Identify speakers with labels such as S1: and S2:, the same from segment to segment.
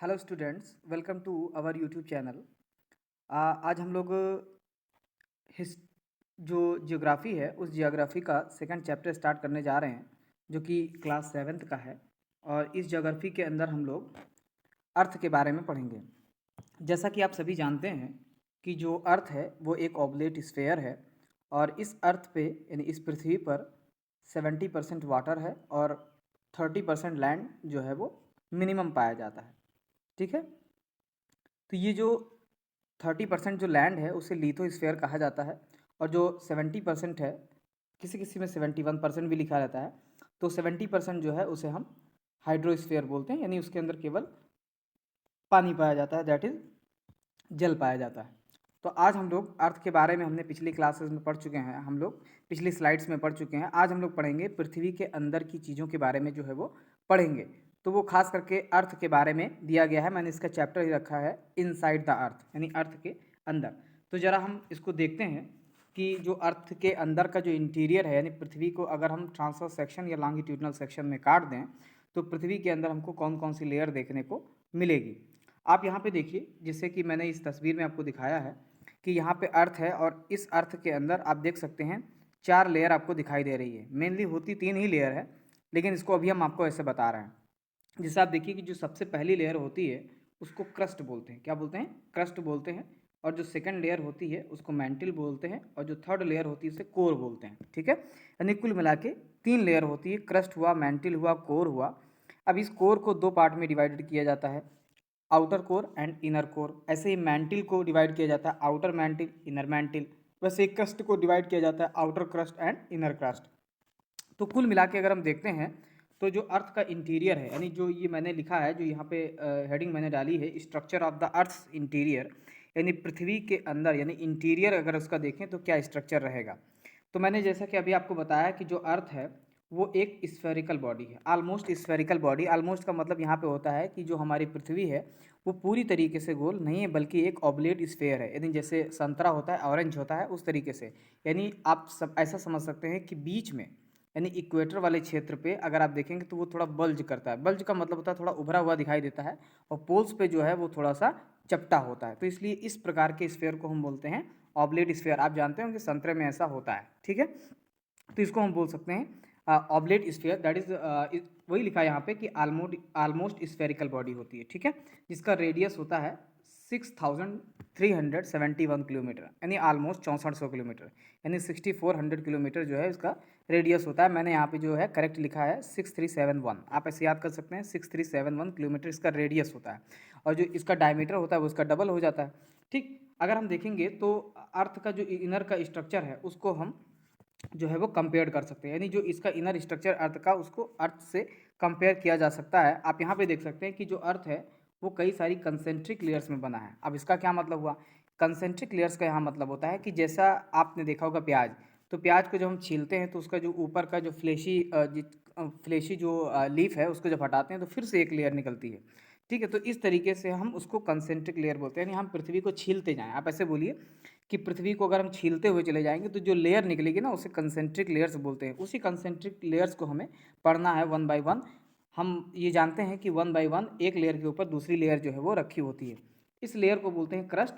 S1: Hello students, welcome to our YouTube channel. आज हम लोग हिस जो जियोग्राफ़ी है उस जियोग्राफ़ी का सेकंड चैप्टर स्टार्ट करने जा रहे हैं, जो कि क्लास सेवेंथ का है। और इस जियोग्राफ़ी के अंदर हम लोग अर्थ के बारे में पढ़ेंगे। जैसा कि आप सभी जानते हैं कि जो अर्थ है वो एक ऑब्लेट स्फेयर है, और इस अर्थ पे यानी इस पृथ्वी पर 70% वाटर है और 30% लैंड जो है वो मिनिमम पाया जाता है। ठीक है, तो ये जो 30% जो लैंड है उसे लिथोस्फीयर कहा जाता है, और जो 70% है, किसी किसी में 71% भी लिखा रहता है, तो 70% जो है उसे हम हाइड्रोस्फीयर बोलते हैं, यानी उसके अंदर केवल पानी पाया जाता है, दैट इज जल पाया जाता है। तो आज हम लोग अर्थ के बारे में हमने पिछली क्लासेस में पढ़ चुके हैं, हम लोग पिछली स्लाइड्स में पढ़ चुके हैं। आज हम लोग पढ़ेंगे पृथ्वी के अंदर की चीज़ों के बारे में, जो है वो पढ़ेंगे। तो वो खास करके अर्थ के बारे में दिया गया है, मैंने इसका चैप्टर ही रखा है इनसाइड द अर्थ, यानी अर्थ के अंदर। तो ज़रा हम इसको देखते हैं कि जो अर्थ के अंदर का जो इंटीरियर है, यानी पृथ्वी को अगर हम ट्रांसफर सेक्शन या लॉन्गिट्यूडनल सेक्शन में काट दें तो पृथ्वी के अंदर हमको कौन कौन सी लेयर देखने को मिलेगी। आप यहाँ पे देखिए, जैसे कि मैंने इस तस्वीर में आपको दिखाया है कि यहाँ पे अर्थ है, और इस अर्थ के अंदर आप देख सकते हैं 4 लेयर आपको दिखाई दे रही है। मेनली होती 3 ही लेयर है, लेकिन इसको अभी हम आपको ऐसे बता रहे हैं। जैसे आप देखिए कि जो सबसे पहली लेयर होती है उसको क्रस्ट बोलते हैं। क्या बोलते हैं? क्रस्ट बोलते हैं। और जो सेकंड लेयर होती है उसको मैंटिल बोलते हैं, और जो थर्ड लेयर होती है उसे कोर बोलते हैं। ठीक है, यानी कुल मिला के 3 लेयर होती है, क्रस्ट हुआ, मैंटिल हुआ, कोर हुआ। अब इस कोर को 2 पार्ट में डिवाइडेड किया जाता है, outer core and inner core. ऐसे ही मैंटिल को डिवाइड किया जाता है आउटर मैंटिल, इनर मैंटिल। वैसे ही क्रस्ट को डिवाइड किया जाता है outer crust and inner crust. तो कुल मिला के अगर हम देखते हैं तो जो अर्थ का इंटीरियर है, यानी जो ये मैंने लिखा है, जो यहाँ पे हेडिंग मैंने डाली है, structure of the earth's interior, यानी पृथ्वी के अंदर, यानी इंटीरियर अगर उसका देखें तो क्या स्ट्रक्चर रहेगा। तो मैंने जैसा कि अभी आपको बताया कि जो अर्थ है वो एक स्फेरिकल बॉडी है, ऑलमोस्ट स्फेरिकल बॉडी। ऑलमोस्ट का मतलब यहाँ पे होता है कि जो हमारी पृथ्वी है वो पूरी तरीके से गोल नहीं है, बल्कि एक ऑब्लेट स्फेयर है, यानी जैसे संतरा होता है, ऑरेंज होता है, उस तरीके से। यानी आप सब ऐसा समझ सकते हैं कि बीच में, यानी इक्वेटर वाले क्षेत्र पे अगर आप देखेंगे तो वो थोड़ा बल्ज करता है। बल्ज का मतलब होता है थोड़ा उभरा हुआ दिखाई देता है, और पोल्स पे जो है वो थोड़ा सा चपटा होता है। तो इसलिए इस प्रकार के स्फेयर को हम बोलते हैं ऑब्लेट स्फेयर। आप जानते होंगे संतरे में ऐसा होता है। ठीक है, तो इसको हम बोल सकते हैं ऑब्लेट स्फीयर, दैट इज वही लिखा है यहाँ पे कि ऑलमोस्ट स्फेरिकल बॉडी होती है। ठीक है, जिसका रेडियस होता है 6371 किलोमीटर, यानी ऑलमोस्ट 6400 किलोमीटर, यानी 6400 किलोमीटर जो है इसका रेडियस होता है। मैंने यहाँ पे जो है करेक्ट लिखा है 6371, आप ऐसे याद कर सकते हैं, 6371 किलोमीटर इसका रेडियस होता है, और जो इसका डायमीटर होता है वो इसका डबल हो जाता है। ठीक, अगर हम देखेंगे तो अर्थ का जो इनर का स्ट्रक्चर है उसको हम जो है वो कंपेयर कर सकते हैं, यानी जो इसका इनर स्ट्रक्चर अर्थ का, उसको अर्थ से कंपेयर किया जा सकता है। आप यहाँ पे देख सकते हैं कि जो अर्थ है वो कई सारी कंसेंट्रिक लेयर्स में बना है। अब इसका क्या मतलब हुआ? कंसेंट्रिक लेयर्स का यहाँ मतलब होता है कि जैसा आपने देखा होगा प्याज, तो प्याज को जब हम छीलते हैं तो उसका जो ऊपर का जो फ्लेशी जो लीफ है उसको जब हटाते हैं तो फिर से एक लेयर निकलती है। ठीक है, तो इस तरीके से हम उसको कंसेंट्रिक लेयर बोलते हैं, यानी हम पृथ्वी को छीलते जाएं। आप ऐसे बोलिए कि पृथ्वी को अगर हम छीलते हुए चले जाएंगे तो जो लेयर निकलेगी ना उसे कंसेंट्रिक लेयर्स बोलते हैं। उसी कंसेंट्रिक लेयर्स को हमें पढ़ना है वन बाय वन। हम ये जानते हैं कि वन बाय वन एक लेयर के ऊपर दूसरी लेयर जो है वो रखी होती है। इस लेयर को बोलते हैं क्रस्ट,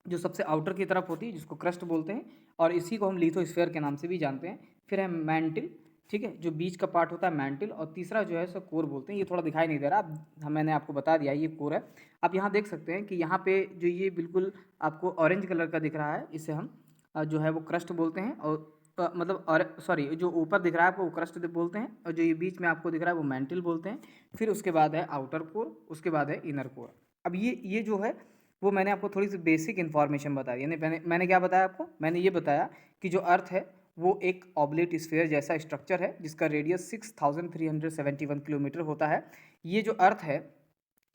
S1: जो सबसे आउटर की तरफ होती है, जिसको क्रस्ट बोलते हैं, और इसी को हम लिथोस्फीयर के नाम से भी जानते हैं। फिर है मैंटिल, ठीक है, जो बीच का पार्ट होता है मैंटिल, और तीसरा जो है सो कोर बोलते हैं। ये थोड़ा दिखाई नहीं दे रहा, अब मैंने आपको बता दिया ये कोर है। आप यहाँ देख सकते हैं कि यहाँ पे जो ये बिल्कुल आपको ऑरेंज कलर का दिख रहा है, इसे हम जो है वो क्रस्ट बोलते हैं, और मतलब और सॉरी, जो ऊपर दिख रहा है आपको वो क्रस्ट बोलते हैं, और जो ये बीच में आपको दिख रहा है वो मैंटिल बोलते हैं। फिर उसके बाद है आउटर कोर, उसके बाद है इनर कोर। अब ये जो है वो मैंने आपको थोड़ी सी बेसिक इन्फॉर्मेशन बताई, यानी मैंने क्या बताया आपको? मैंने ये बताया कि जो अर्थ है वो एक ऑब्लेट स्फीयर जैसा स्ट्रक्चर है, जिसका रेडियस 6371 किलोमीटर होता है। ये जो अर्थ है,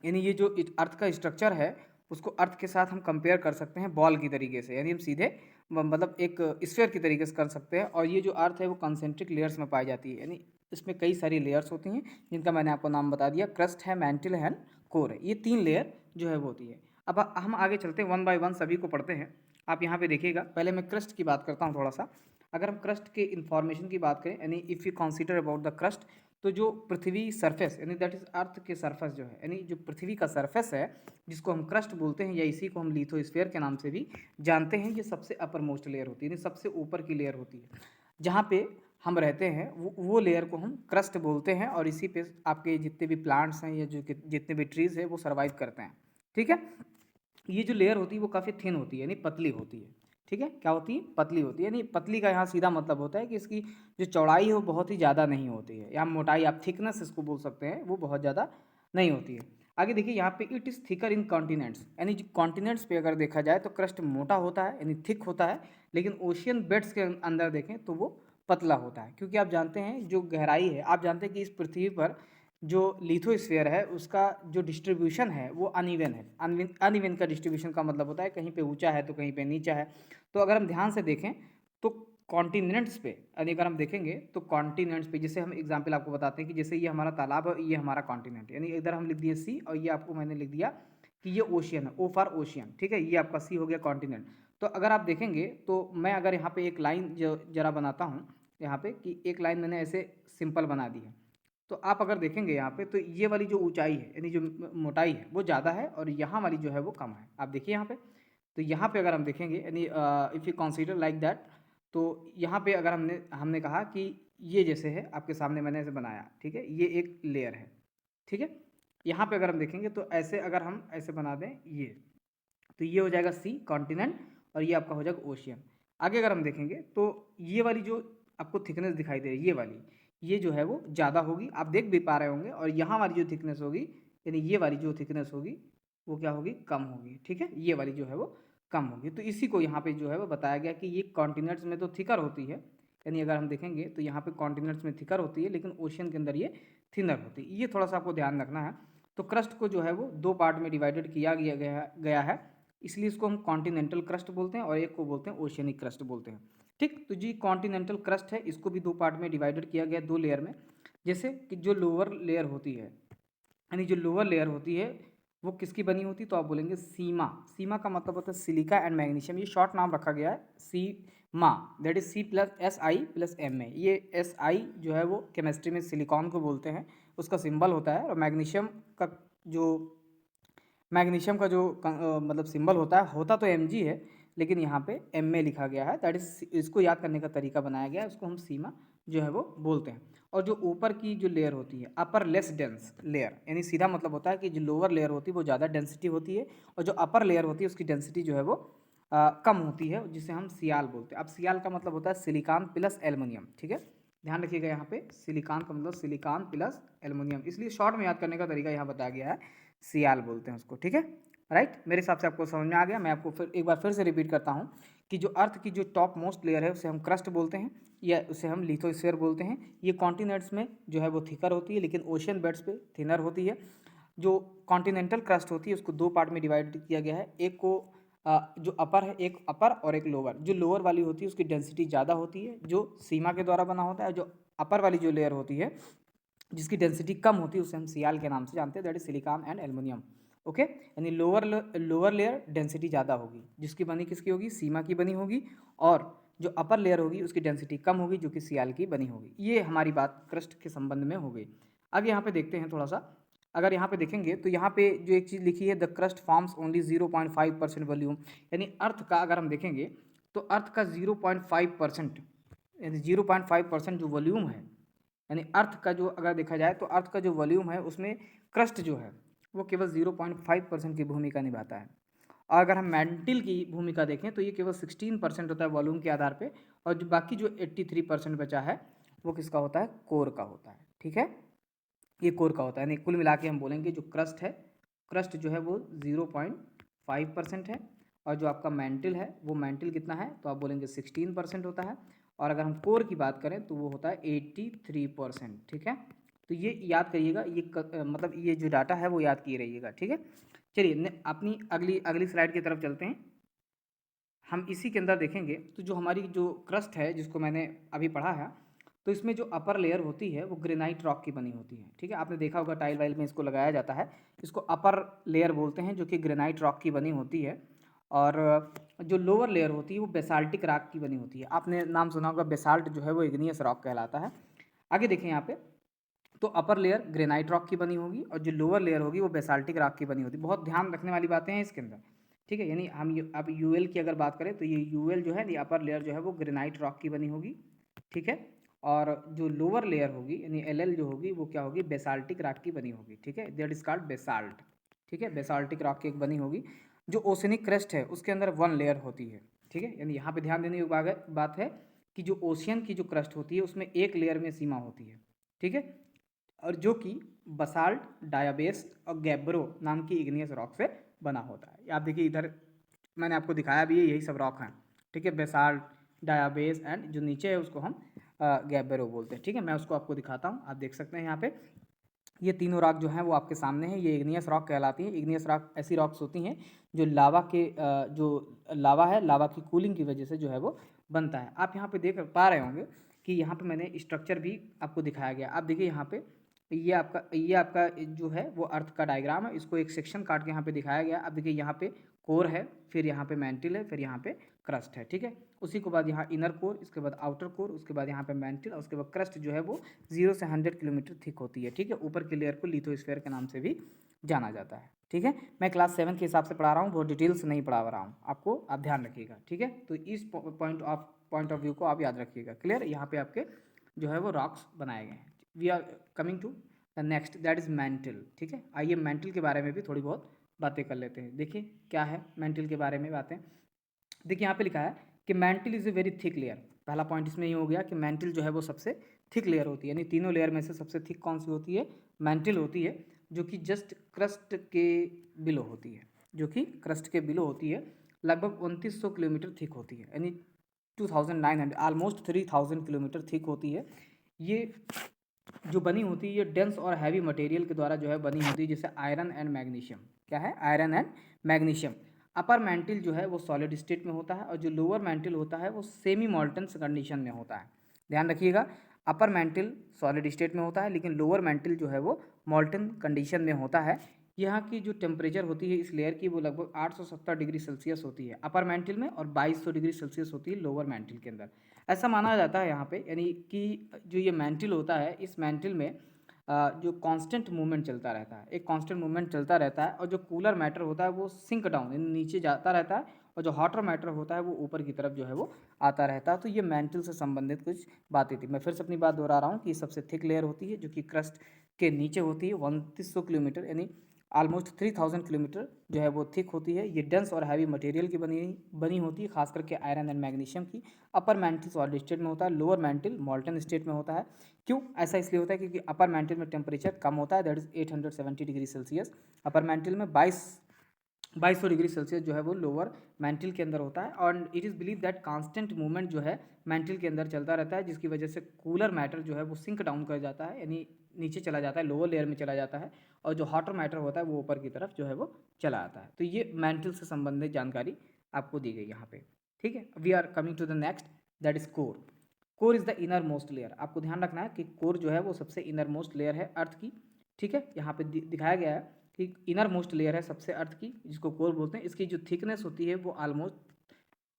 S1: यानी ये जो अर्थ का स्ट्रक्चर है, उसको अर्थ के साथ हम कंपेयर कर सकते हैं बॉल की तरीके से, यानी हम सीधे मतलब एक स्फीयर की तरीके से कर सकते हैं। और ये जो अर्थ है वो कंसेंट्रिक लेयर्स में पाई जाती है, यानी इसमें कई सारी लेयर्स होती हैं, जिनका मैंने आपको नाम बता दिया, क्रस्ट है, मैंटिल है, कोर है। ये 3 लेयर जो है वो होती है। अब हम आगे चलते हैं, वन बाय वन सभी को पढ़ते हैं। आप यहाँ पे देखिएगा, पहले मैं क्रस्ट की बात करता हूँ थोड़ा सा। अगर हम क्रस्ट के इन्फॉर्मेशन की बात करें, यानी if you consider about the crust, तो जो पृथ्वी सरफेस यानी दैट इज अर्थ के सरफेस जो है, यानी जो पृथ्वी का सरफेस है जिसको हम क्रस्ट बोलते हैं या इसी को हम लिथोस्फीयर के नाम से भी जानते हैं, ये सबसे अपर मोस्ट लेयर होती है, यानी सबसे ऊपर की लेयर होती है जहाँ पे हम रहते हैं, वो लेयर को हम क्रस्ट बोलते हैं और इसी पे आपके जितने भी प्लांट्स हैं या जो जितने भी ट्रीज हैं वो सर्वाइव करते हैं। ठीक है, ये जो लेयर होती है वो काफ़ी थिन होती है यानी पतली होती है। ठीक है, क्या होती है? पतली होती है, यानी पतली का यहाँ सीधा मतलब होता है कि इसकी जो चौड़ाई है वो बहुत ही ज़्यादा नहीं होती है, या मोटाई आप थिकनेस इसको बोल सकते हैं, वो बहुत ज़्यादा नहीं होती है। आगे देखिए यहाँ पे it is thicker in continents, यानी जो कॉन्टिनेंट्स पे अगर देखा जाए तो क्रस्ट मोटा होता है यानी थिक होता है, लेकिन ओशियन बेड्स के अंदर देखें तो वो पतला होता है, क्योंकि आप जानते हैं जो गहराई है, आप जानते हैं कि इस पृथ्वी पर जो लिथोस्फीयर है उसका जो डिस्ट्रीब्यूशन है वो अनइवन है। अनइवन का डिस्ट्रीब्यूशन का मतलब होता है कहीं पे ऊंचा है तो कहीं पे नीचा है। तो अगर हम ध्यान से देखें तो कॉन्टिनेंट्स पे, यानी अगर हम देखेंगे तो कॉन्टिनेंट्स पे, जैसे हम एग्जांपल आपको बताते हैं कि जैसे ये हमारा तालाब है, ये हमारा कॉन्टिनेंट, यानी इधर हम लिख दिए सी और ये आपको मैंने लिख दिया कि ये ओशियन है, ओ फॉर ओशियन। ठीक है, ये आपका सी हो गया कॉन्टिनेंट। तो अगर आप देखेंगे तो मैं अगर यहाँ पे एक लाइन जो जरा बनाता हूँ यहाँ पे, कि एक लाइन मैंने ऐसे सिंपल बना दी है, तो आप अगर देखेंगे यहाँ पे तो ये वाली जो ऊंचाई है यानी जो मोटाई है वो ज़्यादा है और यहाँ वाली जो है वो कम है। आप देखिए यहाँ पे, तो यहाँ पे अगर हम देखेंगे यानी if you consider like that, तो यहाँ पे अगर हमने हमने कहा कि ये जैसे है आपके सामने मैंने ऐसे बनाया, ठीक है, ये एक लेयर है। ठीक है, यहाँ पे अगर हम देखेंगे तो ऐसे अगर हम ऐसे बना दें ये, तो ये हो जाएगा सी कॉन्टिनेंट और ये आपका हो जाएगा ओशियन। आगे अगर हम देखेंगे तो ये वाली जो आपको थिकनेस दिखाई दे रही है, ये वाली, ये जो है वो ज़्यादा होगी, आप देख भी पा रहे होंगे, और यहाँ वाली जो थिकनेस होगी यानी ये वाली जो थिकनेस होगी वो क्या होगी? कम होगी। ठीक है, ये वाली जो है वो कम होगी। तो इसी को यहाँ पे जो है वो बताया गया कि ये कॉन्टिनेंट्स में तो थिकर होती है, यानी अगर हम देखेंगे तो यहाँ पे कॉन्टिनेंट्स में थिकर होती है लेकिन ओशियन के अंदर ये थिनर होती है। ये थोड़ा सा आपको ध्यान रखना है। तो क्रस्ट को जो है वो दो पार्ट में डिवाइडेड किया गया है, इसलिए इसको हम कॉन्टिनेंटल क्रस्ट बोलते हैं और एक को बोलते हैं ओशियनिक क्रस्ट बोलते हैं। ठीक, तो जी कॉन्टिनेंटल क्रस्ट है, इसको भी दो पार्ट में डिवाइडेड किया गया, दो लेयर में। जैसे कि जो लोअर लेयर होती है, यानी जो लोअर लेयर होती है वो किसकी बनी होती है? तो आप बोलेंगे सीमा। सीमा का मतलब होता है सिलिका एंड मैग्नीशियम, ये शॉर्ट नाम रखा गया है SIMA, that is see plus S I plus M A. ये एस आई जो है वो केमिस्ट्री में सिलिकॉन को बोलते हैं, उसका सिंबल होता है, और मैग्नीशियम का जो मतलब सिंबल होता तो एम है, लेकिन यहाँ पे एम ए लिखा गया है, दैट इज इसको याद करने का तरीका बनाया गया है, उसको हम सीमा जो है वो बोलते हैं। और जो ऊपर की जो लेयर होती है अपर लेस डेंस लेयर, यानी सीधा मतलब होता है कि जो लोअर लेयर होती है वो ज़्यादा डेंसिटी होती है और जो अपर लेयर होती है उसकी डेंसिटी जो है वो कम होती है, जिसे हम सियाल बोलते हैं। अब सियाल का मतलब होता है सिलिकॉन प्लस एल्युमिनियम। ठीक है, ध्यान रखिएगा यहाँ पे सिलिकॉन का मतलब सिलिकॉन प्लस एल्युमिनियम, इसलिए शॉर्ट में याद करने का तरीका यहाँ बताया गया है, सियाल बोलते हैं उसको। ठीक है, राइट, मेरे हिसाब से आपको समझ में आ गया। मैं आपको फिर एक बार फिर से रिपीट करता हूँ कि जो अर्थ की जो टॉप मोस्ट लेयर है उसे हम क्रस्ट बोलते हैं या उसे हम लिथोस्फीयर बोलते हैं। ये कॉन्टिनेंट्स में जो है वो थिकर होती है लेकिन ओशियन बेड्स पे थिनर होती है। जो कॉन्टिनेंटल क्रस्ट होती है उसको दो पार्ट में डिवाइड किया गया है, एक को जो अपर है, एक अपर और एक लोअर। जो लोअर वाली होती है उसकी डेंसिटी ज़्यादा होती है जो सीमा के द्वारा बना होता है, जो अपर वाली जो लेयर होती है जिसकी डेंसिटी कम होती है उसे हम सियाल के नाम से जानते हैं, that is silicon and aluminium. Okay, यानी लोअर लेयर डेंसिटी ज़्यादा होगी, जिसकी बनी किसकी होगी? सीमा की बनी होगी, और जो अपर लेयर होगी उसकी डेंसिटी कम होगी जो कि सियाल की बनी होगी। ये हमारी बात क्रस्ट के संबंध में हो गई। आगे यहाँ पे देखते हैं थोड़ा सा, अगर यहाँ पे देखेंगे तो यहाँ पे जो एक चीज़ लिखी है, the crust forms only 0.5% volume, यानी अर्थ का अगर हम देखेंगे तो अर्थ का 0.5%, यानी 0.5% जो वॉल्यूम है, यानी अर्थ का जो अगर देखा जाए तो अर्थ का जो वॉल्यूम है उसमें क्रस्ट जो है वो केवल 0.5% की भूमिका निभाता है। और अगर हम मैंटिल की भूमिका देखें तो ये केवल 16% होता है वॉल्यूम के आधार पे, और जो बाकी जो 83% बचा है वो किसका होता है? कोर का होता है। ठीक है, ये कोर का होता है, यानी कुल मिला के हम बोलेंगे जो क्रस्ट है, क्रस्ट जो है वो 0.5% है, और जो आपका मैंटिल है वो मैंटिल कितना है? तो आप बोलेंगे 16% होता है, और अगर हम कोर की बात करें तो वो होता है 83%। ठीक है, तो ये याद करिएगा, मतलब ये जो डाटा है वो याद किए रहिएगा। ठीक है, चलिए अपनी अगली अगली स्लाइड की तरफ चलते हैं। हम इसी के अंदर देखेंगे तो जो हमारी जो क्रस्ट है जिसको मैंने अभी पढ़ा है, तो इसमें जो अपर लेयर होती है वो ग्रेनाइट रॉक की बनी होती है। ठीक है, आपने देखा होगा टाइल वाइल में इसको लगाया जाता है, इसको अपर लेयर बोलते हैं जो कि ग्रेनाइट रॉक की बनी होती है, और जो लोअर लेयर होती है वो बेसाल्टिक रॉक की बनी होती है। आपने नाम सुना होगा बेसाल्ट जो है वो इग्नियस रॉक कहलाता है। आगे देखें यहाँ पे, तो अपर लेयर ग्रेनाइट रॉक की बनी होगी और जो लोअर लेयर होगी वो बेसाल्टिक रॉक की बनी होती है। बहुत ध्यान रखने वाली बातें हैं इसके अंदर, ठीक है। यानी हम अब यूएल की अगर बात करें तो ये यूएल जो है, ये अपर लेयर जो है वो ग्रेनाइट रॉक की बनी होगी, ठीक है। और जो लोअर लेयर होगी यानी एल जो होगी वो क्या होगी, बेसाल्टिक रॉक की बनी होगी, ठीक है। दैट इज कॉल्ड बेसाल्ट, ठीक है। बेसाल्टिक रॉक की एक बनी होगी। जो ओशनिक क्रस्ट है उसके अंदर वन लेयर होती है, ठीक है। यानी यहाँ पे ध्यान देने की बात है कि जो ओशियन की जो क्रस्ट होती है उसमें एक लेयर में सीमा होती है, ठीक है। और जो कि बसाल्ट, डायाबेस और गैब्रो नाम की इग्नियस रॉक से बना होता है। आप देखिए इधर मैंने आपको दिखाया भी है, यही सब रॉक हैं, ठीक है। बेसाल्ट, डायाबेस एंड जो नीचे है उसको हम गैब्रो बोलते हैं, ठीक है। मैं उसको आपको दिखाता हूँ, आप देख सकते हैं यहाँ पे ये तीनों रॉक जो हैं वो आपके सामने हैं। ये इग्नियस रॉक कहलाती हैं। इग्नियस रॉक ऐसी रॉक्स होती हैं जो लावा के जो लावा है, लावा की कूलिंग की वजह से जो है वो बनता है। आप यहाँ पे देख पा रहे होंगे कि यहाँ पे मैंने स्ट्रक्चर भी आपको दिखाया गया। आप देखिए यहाँ पे ये आपका जो है वो अर्थ का डायग्राम है। इसको एक सेक्शन काट के यहाँ पे दिखाया गया। अब देखिए यहाँ पे कोर है, फिर यहाँ पे मैंटिल है, फिर यहाँ पे क्रस्ट है, ठीक है। उसी के बाद यहाँ इनर कोर, इसके बाद आउटर कोर, उसके बाद यहाँ पे मैंटिल और उसके बाद क्रस्ट जो है वो 0 से 100 किलोमीटर थिक होती है, ठीक है। ऊपर की लेयर को लिथोस्फीयर के नाम से भी जाना जाता है, ठीक है। मैं क्लास 7 के हिसाब से पढ़ा रहा हूँ, बहुत डिटेल से नहीं पढ़ा रहा हूँ आपको, आप ध्यान रखिएगा, ठीक है। तो इस पॉइंट ऑफ व्यू को आप याद रखिएगा। क्लियर, यहाँ पे आपके जो है वो रॉक्स बनाए गए हैं। We are coming to the next, that is mantle, ठीक है। आइए मैंटिल के बारे में भी थोड़ी बहुत बातें कर लेते हैं। देखिए क्या है मैंटिल के बारे में बातें। देखिए यहाँ पे लिखा है कि mantle is a very thick layer. पहला पॉइंट इसमें ये हो गया कि मैंटिल जो है वो सबसे थिक लेयर होती है, यानी तीनों लेयर में से सबसे थिक कौन सी होती है, मैंटिल होती है, जो कि जस्ट क्रस्ट के बिलो होती है, जो कि क्रस्ट के बिलो होती है। लगभग 2900 किलोमीटर थिक होती है, यानी 2900 ऑलमोस्ट 3000 किलोमीटर थिक होती है। ये जो बनी होती है ये डेंस और हैवी मटेरियल के द्वारा जो है बनी होती है, जैसे आयरन एंड मैग्नीशियम। क्या है, आयरन एंड मैग्नीशियम। अपर मैंटिल जो है वो सॉलिड स्टेट में होता है और जो लोअर मैंटिल होता है वो सेमी मॉल्टन कंडीशन में होता है। ध्यान रखिएगा, अपर मैंटिल सॉलिड स्टेट में होता है लेकिन लोअर मैंटिल जो है वो मॉल्टन कंडीशन में होता है। यहाँ की जो टेम्परेचर होती है इस लेयर की वो लगभग 870 डिग्री सेल्सियस होती है अपर मैंटिल में और 2200 डिग्री सेल्सियस होती है लोअर मैंटिल के अंदर। ऐसा माना जाता है यहाँ पे, यानी कि जो ये मैंटिल होता है इस मैंटिल में जो कांस्टेंट मूवमेंट चलता रहता है, एक कांस्टेंट मूवमेंट चलता रहता है। और जो कूलर मैटर होता है वो सिंक डाउन यानी नीचे जाता रहता है और जो हॉटर मैटर होता है वो ऊपर की तरफ जो है वो आता रहता है। तो ये मैंटिल से संबंधित कुछ बातें थी। मैं फिर से अपनी बात दोहरा रहा हूँ कि सबसे थिक लेयर होती है जो कि क्रस्ट के नीचे होती है, 2900 किलोमीटर यानी ऑलमोस्ट 3000 किलोमीटर जो है वो थिक होती है। ये डेंस और हैवी मटेरियल की बनी होती है, खास करके आयरन एंड मैग्नीशियम की। अपर मैंटिल सॉलिड स्टेट में होता है, लोअर मैंटिल मॉल्टन स्टेट में होता है। क्यों ऐसा इसलिए होता है क्योंकि अपर मैंटिल में टेम्परेचर कम होता है, दैट इज 870 डिग्री सेल्सियस। अपर मैंटिल में 2200 डिग्री सेल्सियस जो है वो लोअर मैंटिल के अंदर होता है। और it is believe that constant movement जो है मैंटिल के अंदर चलता रहता है, जिसकी वजह से कूलर मैटर जो है वो सिंक डाउन कर जाता है, यानी नीचे चला जाता है, लोअर लेयर में चला जाता है। और जो हॉटर मैटर होता है वो ऊपर की तरफ जो है वो चला आता है। तो ये मैंटिल से संबंधित जानकारी आपको दी गई यहाँ पे, ठीक है। We are coming to the next, that is core. Core is the inner most layer. आपको ध्यान रखना है कि कोर जो है वो सबसे इनर मोस्ट लेयर है अर्थ की, ठीक है। यहाँ पे दिखाया गया है कि इनर मोस्ट लेयर है सबसे अर्थ की, जिसको कोर बोलते हैं। इसकी जो थिकनेस होती है वो ऑलमोस्ट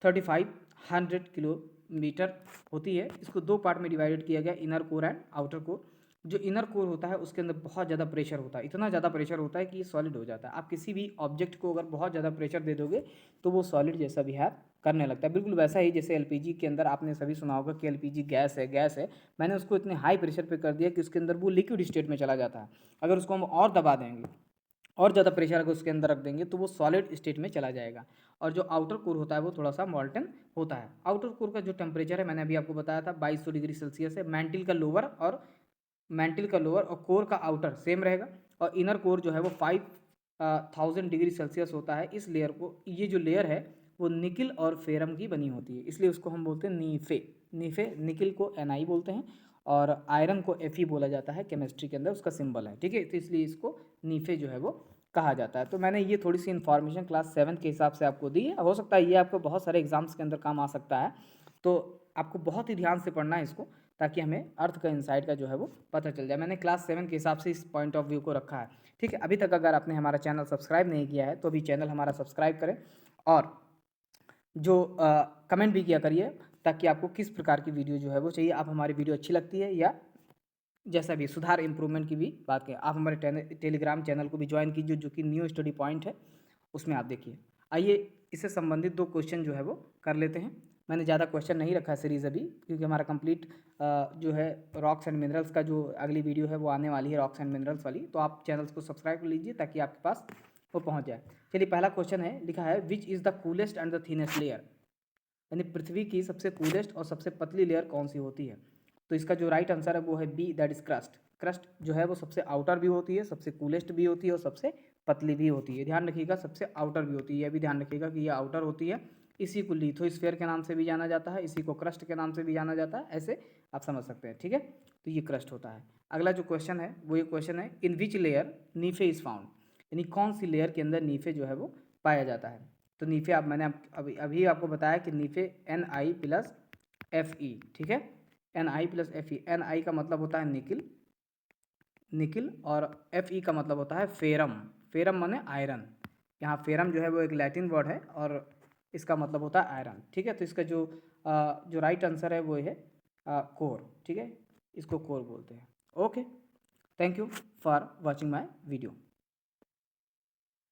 S1: 3500 किलोमीटर होती है। इसको दो पार्ट में डिवाइडेड किया गया, inner core and outer core. जो इनर कोर होता है उसके अंदर बहुत ज़्यादा प्रेशर होता है, इतना ज़्यादा प्रेशर होता है कि ये सॉलिड हो जाता है। आप किसी भी ऑब्जेक्ट को अगर बहुत ज़्यादा प्रेशर दे दोगे तो वो सॉलिड जैसा बिहेव करने लगता है। बिल्कुल वैसा ही जैसे एलपीजी के अंदर आपने सभी सुना होगा कि एलपीजी गैस है, मैंने उसको इतने हाई प्रेशर पे कर दिया कि उसके अंदर वो लिक्विड स्टेट में चला जाता है। अगर उसको हम और दबा देंगे और ज़्यादा प्रेशर अगर उसके अंदर रख देंगे तो वो सॉलिड स्टेट में चला जाएगा। और जो आउटर कोर होता है वो थोड़ा सा मॉल्टन होता है। आउटर कोर का जो टेम्परेचर है मैंने अभी आपको बताया था 2200 डिग्री सेल्सियस है। मैंटिल का लोअर और कोर का आउटर सेम रहेगा। और इनर कोर जो है वो 5000 डिग्री सेल्सियस होता है। इस लेयर को, ये जो लेयर है वो निकिल और फेरम की बनी होती है, इसलिए उसको हम बोलते हैं नीफे। निकिल को Ni बोलते हैं और आयरन को Fe बोला जाता है, केमिस्ट्री के अंदर उसका सिंबल है, ठीक है। तो इसलिए इसको नीफे जो है वो कहा जाता है। तो मैंने ये थोड़ी सी इन्फॉर्मेशन क्लास 7 के हिसाब से आपको दी है। हो सकता है ये आपको बहुत सारे एग्जाम्स के अंदर काम आ सकता है, तो आपको बहुत ही ध्यान से पढ़ना है इसको, ताकि हमें अर्थ का इनसाइड का जो है वो पता चल जाए। मैंने क्लास 7 के हिसाब से इस पॉइंट ऑफ व्यू को रखा है, ठीक है। अभी तक अगर आपने हमारा चैनल सब्सक्राइब नहीं किया है तो अभी चैनल हमारा सब्सक्राइब करें और जो कमेंट भी किया करिए, ताकि आपको किस प्रकार की वीडियो जो है वो चाहिए। आप हमारी वीडियो अच्छी लगती है या जैसा भी सुधार इम्प्रूवमेंट की भी बात करें, आप हमारे टेलीग्राम चैनल को भी ज्वाइन कीजिए, जो कि न्यू स्टडी पॉइंट है, उसमें आप देखिए। आइए इससे संबंधित 2 क्वेश्चन जो है वो कर लेते हैं। मैंने ज़्यादा क्वेश्चन नहीं रखा है सीरीज़ अभी, क्योंकि हमारा कंप्लीट जो है रॉक्स एंड मिनरल्स का जो अगली वीडियो है वो आने वाली है, रॉक्स एंड मिनरल्स वाली। तो आप चैनल्स को सब्सक्राइब कर लीजिए ताकि आपके पास वो पहुँच जाए। चलिए, पहला क्वेश्चन है, लिखा है which is the coolest and the thinnest layer, यानी पृथ्वी की सबसे कूलेस्ट और सबसे पतली लेयर कौन सी होती है। तो इसका जो राइट आंसर है वो है B, that is crust. Crust जो है वो सबसे आउटर भी होती है, सबसे कूलेस्ट भी होती है और सबसे पतली भी होती है। ध्यान रखिएगा, सबसे आउटर भी होती है, यह भी ध्यान रखिएगा कि यह आउटर होती है। इसी को लिथोस्फीयर के नाम से भी जाना जाता है, इसी को क्रस्ट के नाम से भी जाना जाता है, ऐसे आप समझ सकते हैं। ठीक है, तो ये क्रस्ट होता है। अगला जो क्वेश्चन है वो ये क्वेश्चन है, इन विच लेयर नीफे इज फाउंड, यानी कौन सी लेयर के अंदर नीफे जो है वो पाया जाता है। तो नीफे मैंने अभी आपको बताया कि नीफे Na+Fe, ठीक है, Na+Fe। Na का मतलब होता है निकिल और Fe का मतलब होता है फेरम। फेरम माने आयरन। यहाँ फेरम जो है वो एक लैटिन वर्ड है और इसका मतलब होता है आयरन। ठीक है, तो इसका जो राइट आंसर है वो है कोर। ठीक है, इसको कोर बोलते हैं। Okay, thank you for watching my video.